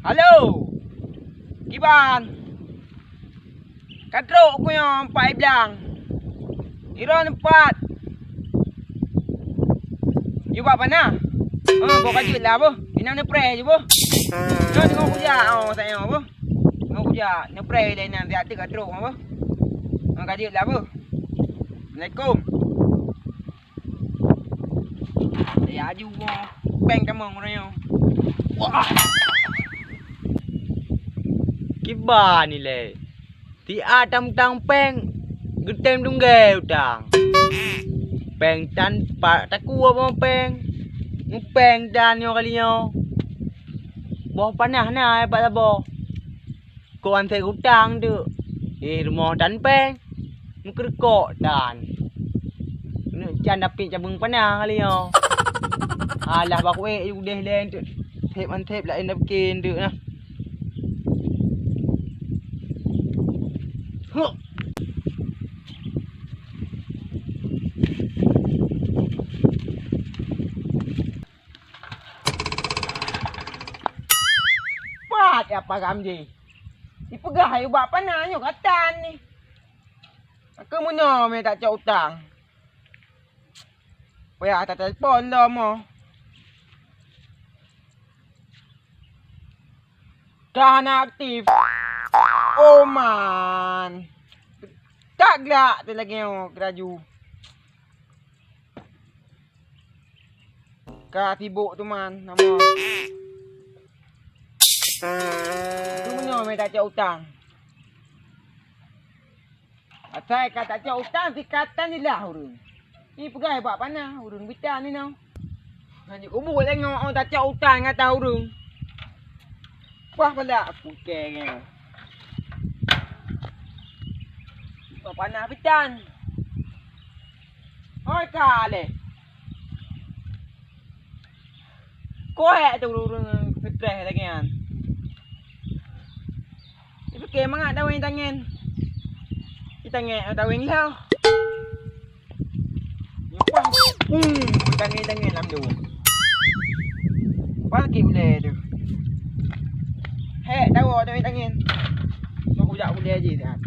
Halo. Gibang. Katrok ko yung 5 lang. Iron 4. Yuba pa na. Bawa kajut lah apa. Inang ni pre je apa. Tengok kerja saya apa. Tengok kerja. Ni pre lain nanti ada katrok apa. Kajut lah apa. Assalamualaikum. Saya aju bang kamu orang. Wah. Kiba ni le. Ti atam tang peng. Getem dungge utang. Peng tan pa taku apa peng. Ngpeng dan yo kali yo. Boh panah na pak sabo. Ko ante utang tu. Rumah dan peng. Mengkerkok dan. Ni jan dapik cabung panah kali yo. Alah bak we ju deh len tu. Tep an tep lain dak kin tu nah. Huh. Wah, apa gamji? Dipegah ayo buat panah nyo katan ni. Aku mana me tak cak utang. Payah tak telefon dah mo. Dah nak aktif. Oh man. Tak gelak tu lagi yang keraju. Kak sibuk tu man nama. Tu mana main tak cak utang. Asal kata cak utang si kata ni lah urun. Ni pegai buat panah urun bitan ni nau. Nanti ubuk tengok orang tak cak utang ngata urun. Wah pala aku keng. Buat panah bitan. Oi kale. Koek tu urun stres lagi kan. Itu ke mangat dah wing tangan. Kita ngek dah wing lah. Wah. Tangan lam tu. Pagi boleh tu. Hek tahu dah wing tangan. Mau kujak boleh aje dah.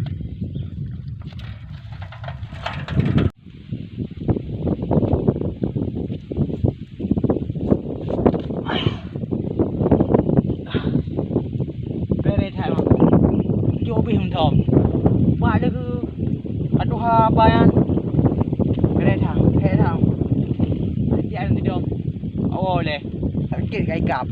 Thom qua được ăn đồ hà bài ăn cái này thằng thế thằng chị ăn đi đâu ôi này cái gai cặp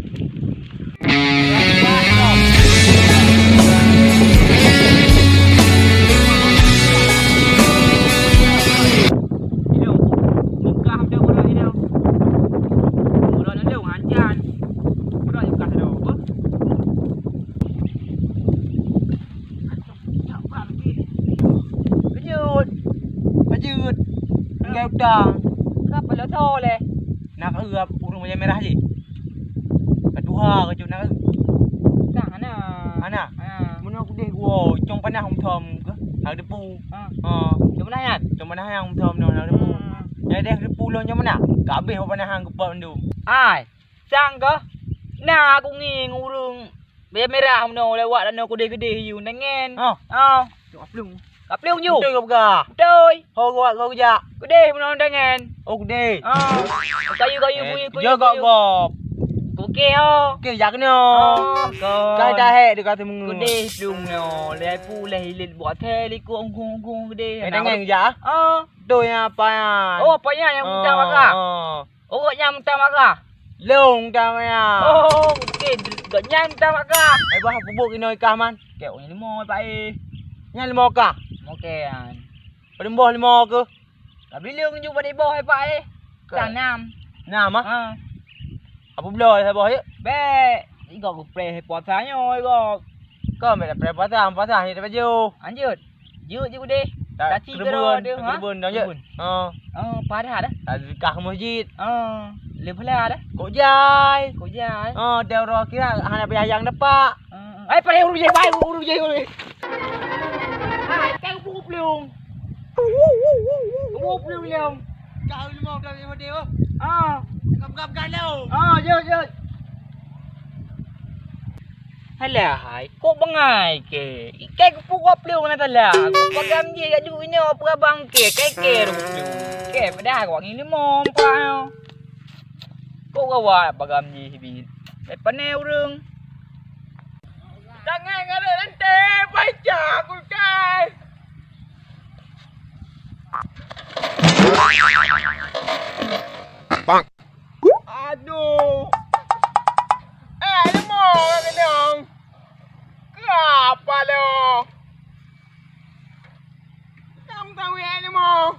utang. Kenapa lo tahu le? Nak urap urung macam merah je. Kedua ke nak. Utang ana. Ana. Mana aku deh wow, cong panah hom thom ke? Hang depu. Cong panah kan? Cong panah hang hom thom no hang depu. Ya deh depu lo macam mana? Ka habis panah hang kepot ndu. Ai. Sang ke? Nah aku nging urung macam merah hom no lewat dan aku gede-gede you nangen. Cok aplung. Kaplung you. Betul ke buka? Betul. Ho gua kerja. Gede menang dengan. Oh gede. Kayu punya. Jaga gop. Okey ho. Okey jak no. Kai dah hek dekat temu. Gede plung no. Lai pu lai hilit buat teh li ku ong gede. Dengan kerja? Tu yang apa ya? Oh apa yang minta maka? Oh yang minta maka. Long dah ya. Oh okey gak nyam minta maka. Ai bah bubuk inoi kah man. Kek ni limo pai. Nya limo kah? Okey kan. Pada boh lima ke? Tak bilang ju pada boh hai pak Tang 6. 6 ah? Apa belah hai boh ye? Be, igo ku pre puasa nyo igo. Kau mek pre puasa ni dapat ju. Anjut. Ju deh. Tak ci kero dia ha. Kebun dah je. Padah dah. Dekat masjid. Leplah dah. Kok jai. Dia ro kira hana bayang depak. Pada urus je bai, urus je. Kau buku pelung. Buku pelung yang. Kau ni mau kau dia dia. Kau dah. Je. Alah, hai. Kok bangai ke? Ikai ku pukul peluk na tala. Ku pagam je kat duit ni apa abang ke? Ke ru peluk. Ke pada aku ni mom pa. Kok gawa pagam je hibi. Panai urang. Jangan ada nanti baca aku kai. Bang. Aduh. Ni mo ka dong. Kenapa lo? Kamu tahu ya ni mo.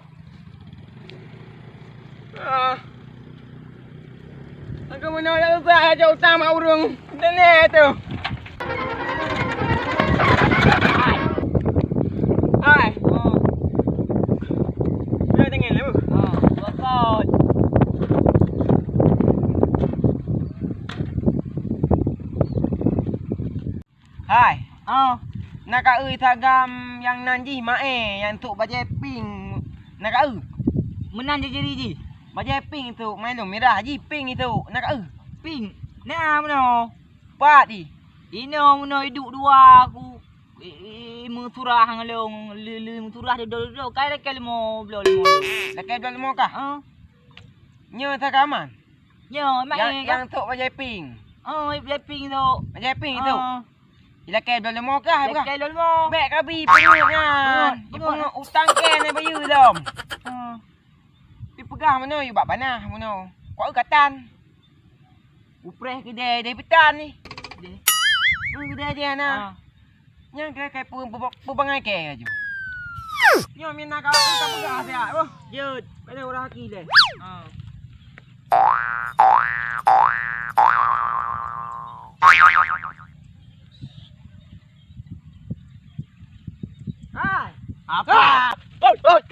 Aku menolak saya jauh sama urung. Dan tu. Hai. Dia tengok lu. Bakot. Hai. Nak kat tagam yang nanji mae yang tu baju pink. Nak kat Menan je jeri je. baju pink tu main lu merah ji pink itu. Nak kat Ping. Nah mano. Pat di. Ino mano hidup dua aku. Muturah ngalong lele muturah do kai kai mo blo mo. Lekai dua lima kah? Nyo tagaman. Yo Yang tu baju pink. Blackpink tu. Baju pink itu. Lekai dua lima kah? Kai lo mo. Bek kabi pengut kan. Pengut utang ken ni bayu dom. Pi pegah mana you bab panah mana. Kau katan. Upreh kedai dari petan ni. Kedai dia na. Yang kai perbangai ke aju. Nyo min nak kau pegah dia. Oh, jut. Pada orang haki le. Hai. Apa? Oi.